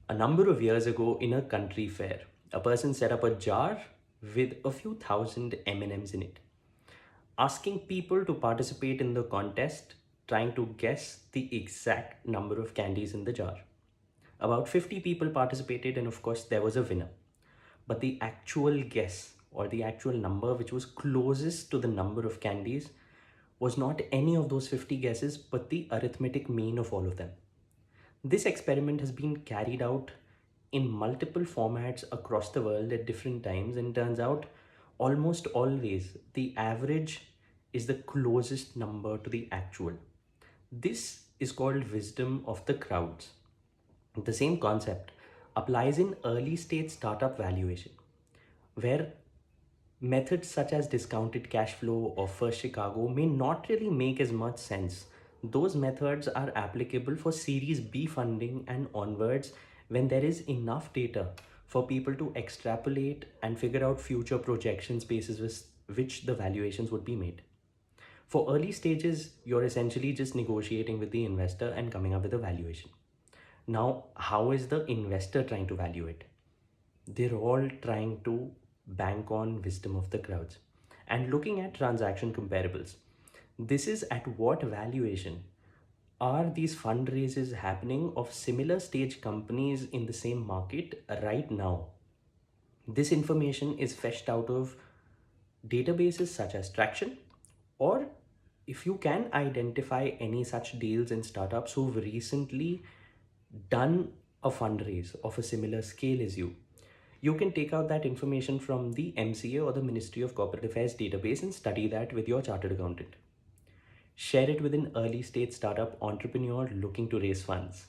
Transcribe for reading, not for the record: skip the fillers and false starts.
A number of years ago in a country fair, a person set up a jar with a few thousand M&Ms in it, asking people to participate in the contest, trying to guess the exact number of candies in the jar. About 50 people participated, and of course, there was a winner. But the actual guess or the actual number which was closest to the number of candies was not any of those 50 guesses, but the arithmetic mean of all of them. This experiment has been carried out in multiple formats across the world at different times, and turns out almost always the average is the closest number to the actual. This is called wisdom of the crowds. The same concept applies in early stage startup valuation, where methods such as discounted cash flow or first Chicago may not really make as much sense. Those methods are applicable for Series B funding and onwards when there is enough data for people to extrapolate and figure out future projections basis with which the valuations would be made. For early stages, you're essentially just negotiating with the investor and coming up with a valuation. Now, how is the investor trying to value it? They're all trying to bank on wisdom of the crowds and looking at transaction comparables. This is at what valuation are these fundraisers happening of similar stage companies in the same market right now. This information is fetched out of databases such as Traction, or if you can identify any such deals and startups who've recently done a fundraise of a similar scale as you can take out that information from the MCA or the Ministry of Corporate Affairs database and study that with your chartered accountant. Share it with an early stage startup entrepreneur looking to raise funds.